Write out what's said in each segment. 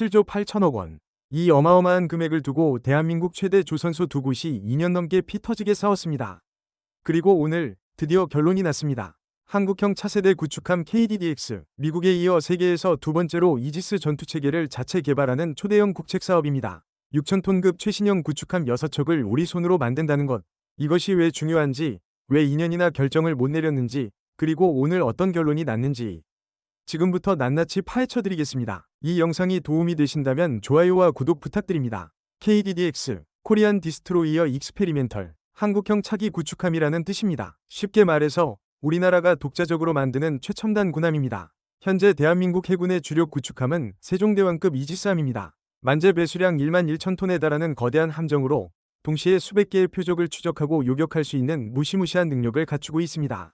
7조 8천억 원. 이 어마어마한 금액을 두고 대한민국 최대 조선소 두 곳이 2년 넘게 피 터지게 싸웠습니다. 그리고 오늘 드디어 결론이 났습니다. 한국형 차세대 구축함 KDDX, 미국에 이어 세계에서 두 번째로 이지스 전투체계를 자체 개발하는 초대형 국책사업입니다. 6,000톤급 최신형 구축함 6척을 우리 손으로 만든다는 것. 이것이 왜 중요한지, 왜 2년이나 결정을 못 내렸는지, 그리고 오늘 어떤 결론이 났는지 지금부터 낱낱이 파헤쳐 드리겠습니다. 이 영상이 도움이 되신다면 좋아요와 구독 부탁드립니다. KDDX, 코리안 디스트로이어 익스페리멘털, 한국형 차기 구축함이라는 뜻입니다. 쉽게 말해서 우리나라가 독자적으로 만드는 최첨단 군함입니다. 현재 대한민국 해군의 주력 구축함은 세종대왕급 이지스함입니다. 만재 배수량 1만 1천 톤에 달하는 거대한 함정으로 동시에 수백 개의 표적을 추적하고 요격할 수 있는 무시무시한 능력을 갖추고 있습니다.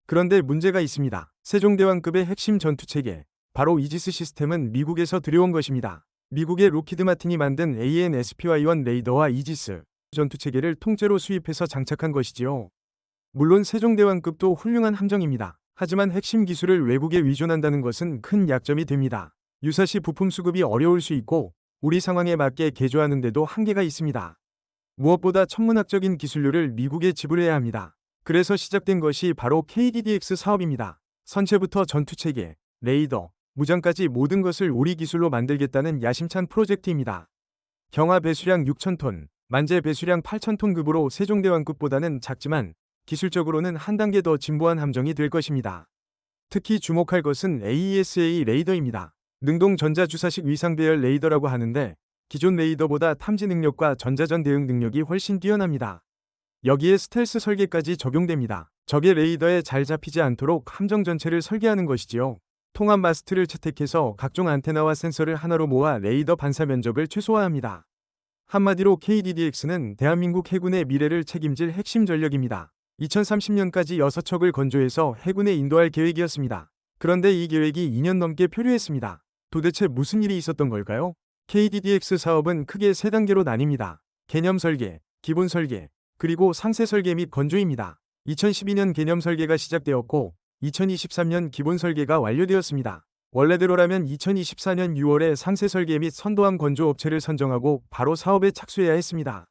그런데 문제가 있습니다. 세종대왕급의 핵심 전투체계, 바로 이지스 시스템은 미국에서 들여온 것입니다. 미국의 로키드 마틴이 만든 AN/SPY-1 레이더와 이지스 전투체계를 통째로 수입해서 장착한 것이지요. 물론 세종대왕급도 훌륭한 함정입니다. 하지만 핵심 기술을 외국에 위존한다는 것은 큰 약점이 됩니다. 유사시 부품 수급이 어려울 수 있고 우리 상황에 맞게 개조하는 데도 한계가 있습니다. 무엇보다 천문학적인 기술료를 미국에 지불해야 합니다. 그래서 시작된 것이 바로 KDDX 사업입니다. 선체부터 전투체계, 레이더, 무장까지 모든 것을 우리 기술로 만들겠다는 야심찬 프로젝트입니다. 경하 배수량 6,000톤, 만재 배수량 8,000톤급으로 세종대왕급보다는 작지만 기술적으로는 한 단계 더 진보한 함정이 될 것입니다. 특히 주목할 것은 AESA 레이더입니다. 능동 전자주사식 위상배열 레이더라고 하는데 기존 레이더보다 탐지 능력과 전자전 대응 능력이 훨씬 뛰어납니다. 여기에 스텔스 설계까지 적용됩니다. 적의 레이더에 잘 잡히지 않도록 함정 전체를 설계하는 것이지요. 통합 마스트를 채택해서 각종 안테나와 센서를 하나로 모아 레이더 반사 면적을 최소화합니다. 한마디로 KDDX는 대한민국 해군의 미래를 책임질 핵심 전력입니다. 2030년까지 6척을 건조해서 해군에 인도할 계획이었습니다. 그런데 이 계획이 2년 넘게 표류했습니다. 도대체 무슨 일이 있었던 걸까요? KDDX 사업은 크게 3단계로 나뉩니다. 개념 설계, 기본 설계, 그리고 상세 설계 및 건조입니다. 2012년 개념 설계가 시작되었고 2023년 기본 설계가 완료되었습니다. 원래대로라면 2024년 6월에 상세 설계 및 선도함 건조 업체를 선정하고 바로 사업에 착수해야 했습니다.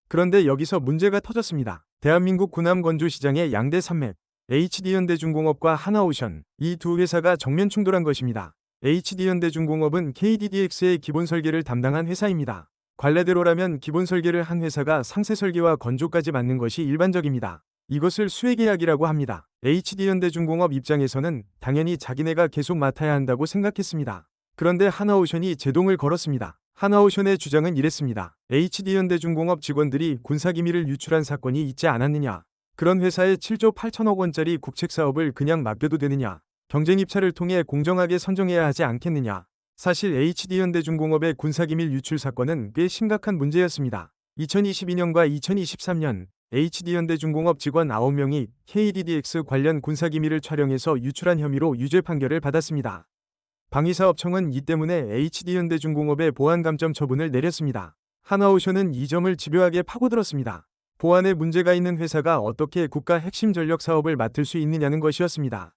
그런데 여기서 문제가 터졌습니다. 대한민국 군함 건조 시장의 양대 산맥, HD현대중공업과 하나오션, 이 두 회사가 정면 충돌한 것입니다. HD현대중공업은 KDDX의 기본 설계를 담당한 회사입니다. 관례대로라면 기본 설계를 한 회사가 상세 설계와 건조까지 맡는 것이 일반적입니다. 이것을 수혜계약이라고 합니다. HD현대중공업 입장에서는 당연히 자기네가 계속 맡아야 한다고 생각했습니다. 그런데 하나오션이 제동을 걸었습니다. 하나오션의 주장은 이랬습니다. HD현대중공업 직원들이 군사기밀을 유출한 사건이 있지 않았느냐. 그런 회사에 7조 8천억 원짜리 국책사업을 그냥 맡겨도 되느냐. 경쟁 입찰을 통해 공정하게 선정해야 하지 않겠느냐. 사실 HD현대중공업의 군사기밀 유출 사건은 꽤 심각한 문제였습니다. 2022년과 2023년 HD현대중공업 직원 9명이 KDDX 관련 군사기밀을 촬영해서 유출한 혐의로 유죄 판결을 받았습니다. 방위사업청은 이 때문에 HD현대중공업의 보안감점 처분을 내렸습니다. 하나오션은 이 점을 집요하게 파고들었습니다. 보안에 문제가 있는 회사가 어떻게 국가 핵심 전력 사업을 맡을 수 있느냐는 것이었습니다.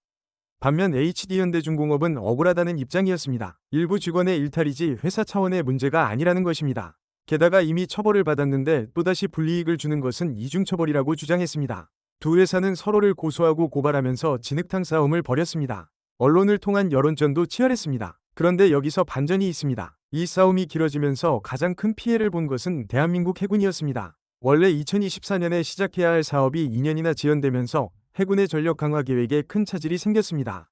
반면 HD현대중공업은 억울하다는 입장이었습니다. 일부 직원의 일탈이지 회사 차원의 문제가 아니라는 것입니다. 게다가 이미 처벌을 받았는데 또다시 불이익을 주는 것은 이중처벌이라고 주장했습니다. 두 회사는 서로를 고소하고 고발하면서 진흙탕 싸움을 벌였습니다. 언론을 통한 여론전도 치열했습니다. 그런데 여기서 반전이 있습니다. 이 싸움이 길어지면서 가장 큰 피해를 본 것은 대한민국 해군이었습니다. 원래 2024년에 시작해야 할 사업이 2년이나 지연되면서 해군의 전력 강화 계획에 큰 차질이 생겼습니다.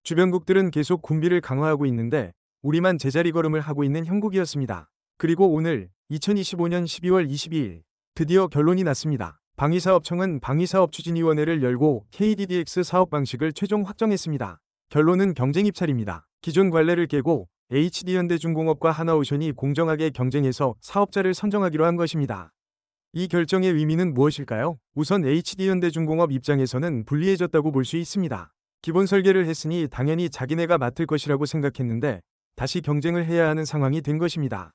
주변국들은 계속 군비를 강화하고 있는데 우리만 제자리 걸음을 하고 있는 형국이었습니다. 그리고 오늘 2025년 12월 22일 드디어 결론이 났습니다. 방위사업청은 방위사업추진위원회를 열고 KDDX 사업 방식을 최종 확정했습니다. 결론은 경쟁 입찰입니다. 기존 관례를 깨고 HD현대중공업과 하나오션이 공정하게 경쟁해서 사업자를 선정하기로 한 것입니다. 이 결정의 의미는 무엇일까요? 우선 HD현대중공업 입장에서는 불리해졌다고 볼 수 있습니다. 기본 설계를 했으니 당연히 자기네가 맡을 것이라고 생각했는데 다시 경쟁을 해야 하는 상황이 된 것입니다.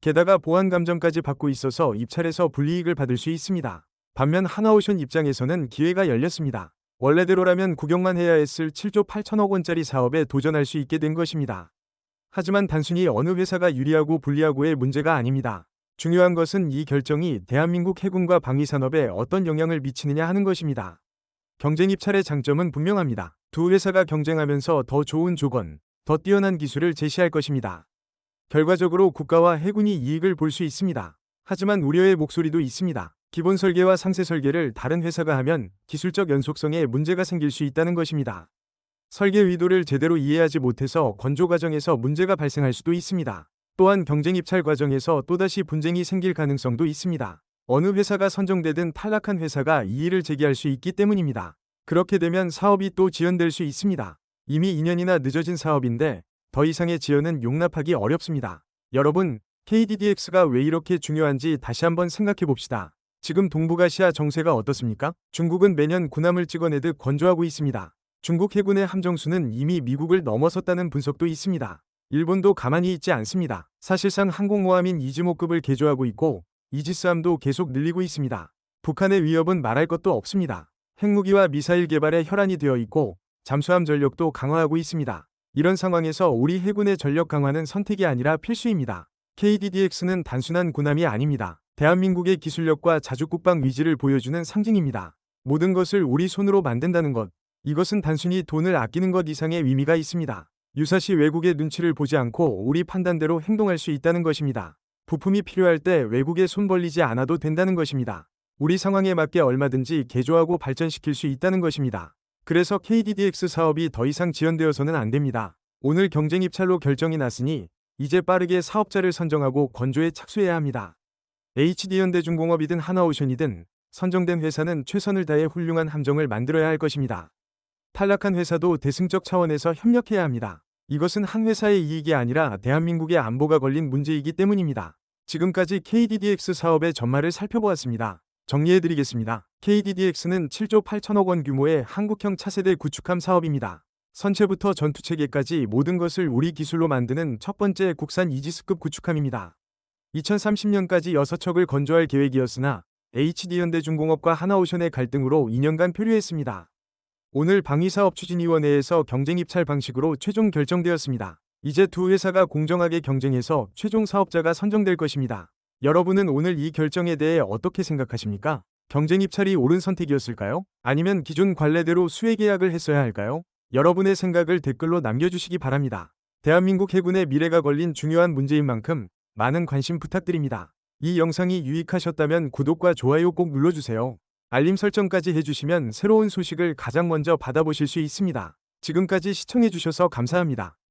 게다가 보안감점까지 받고 있어서 입찰에서 불이익을 받을 수 있습니다. 반면 하나오션 입장에서는 기회가 열렸습니다. 원래대로라면 구경만 해야 했을 7조 8천억 원짜리 사업에 도전할 수 있게 된 것입니다. 하지만 단순히 어느 회사가 유리하고 불리하고의 문제가 아닙니다. 중요한 것은 이 결정이 대한민국 해군과 방위산업에 어떤 영향을 미치느냐 하는 것입니다. 경쟁 입찰의 장점은 분명합니다. 두 회사가 경쟁하면서 더 좋은 조건, 더 뛰어난 기술을 제시할 것입니다. 결과적으로 국가와 해군이 이익을 볼 수 있습니다. 하지만 우려의 목소리도 있습니다. 기본 설계와 상세 설계를 다른 회사가 하면 기술적 연속성에 문제가 생길 수 있다는 것입니다. 설계 의도를 제대로 이해하지 못해서 건조 과정에서 문제가 발생할 수도 있습니다. 또한 경쟁 입찰 과정에서 또다시 분쟁이 생길 가능성도 있습니다. 어느 회사가 선정되든 탈락한 회사가 이의를 제기할 수 있기 때문입니다. 그렇게 되면 사업이 또 지연될 수 있습니다. 이미 2년이나 늦어진 사업인데 더 이상의 지연은 용납하기 어렵습니다. 여러분, KDDX가 왜 이렇게 중요한지 다시 한번 생각해 봅시다. 지금 동북아시아 정세가 어떻습니까? 중국은 매년 군함을 찍어내듯 건조하고 있습니다. 중국 해군의 함정수는 이미 미국을 넘어섰다는 분석도 있습니다. 일본도 가만히 있지 않습니다. 사실상 항공모함인 이즈모급을 개조하고 있고 이지스함도 계속 늘리고 있습니다. 북한의 위협은 말할 것도 없습니다. 핵무기와 미사일 개발에 혈안이 되어 있고 잠수함 전력도 강화하고 있습니다. 이런 상황에서 우리 해군의 전력 강화는 선택이 아니라 필수입니다. KDDX는 단순한 군함이 아닙니다. 대한민국의 기술력과 자주국방 위지를 보여주는 상징입니다. 모든 것을 우리 손으로 만든다는 것, 이것은 단순히 돈을 아끼는 것 이상의 의미가 있습니다. 유사시 외국의 눈치를 보지 않고 우리 판단대로 행동할 수 있다는 것입니다. 부품이 필요할 때 외국에 손 벌리지 않아도 된다는 것입니다. 우리 상황에 맞게 얼마든지 개조하고 발전시킬 수 있다는 것입니다. 그래서 KDDX 사업이 더 이상 지연되어서는 안 됩니다. 오늘 경쟁 입찰로 결정이 났으니 이제 빠르게 사업자를 선정하고 건조에 착수해야 합니다. HD현대중공업이든 하나오션이든 선정된 회사는 최선을 다해 훌륭한 함정을 만들어야 할 것입니다. 탈락한 회사도 대승적 차원에서 협력해야 합니다. 이것은 한 회사의 이익이 아니라 대한민국의 안보가 걸린 문제이기 때문입니다. 지금까지 KDDX 사업의 전말을 살펴보았습니다. 정리해드리겠습니다. KDDX는 7조 8천억 원 규모의 한국형 차세대 구축함 사업입니다. 선체부터 전투체계까지 모든 것을 우리 기술로 만드는 첫 번째 국산 이지스급 구축함입니다. 2030년까지 6척을 건조할 계획이었으나 HD현대중공업과 하나오션의 갈등으로 2년간 표류했습니다. 오늘 방위사업추진위원회에서 경쟁 입찰 방식으로 최종 결정되었습니다. 이제 두 회사가 공정하게 경쟁해서 최종 사업자가 선정될 것입니다. 여러분은 오늘 이 결정에 대해 어떻게 생각하십니까? 경쟁 입찰이 옳은 선택이었을까요? 아니면 기존 관례대로 수혜 계약을 했어야 할까요? 여러분의 생각을 댓글로 남겨주시기 바랍니다. 대한민국 해군의 미래가 걸린 중요한 문제인 만큼 많은 관심 부탁드립니다. 이 영상이 유익하셨다면 구독과 좋아요 꼭 눌러주세요. 알림 설정까지 해주시면 새로운 소식을 가장 먼저 받아보실 수 있습니다. 지금까지 시청해주셔서 감사합니다.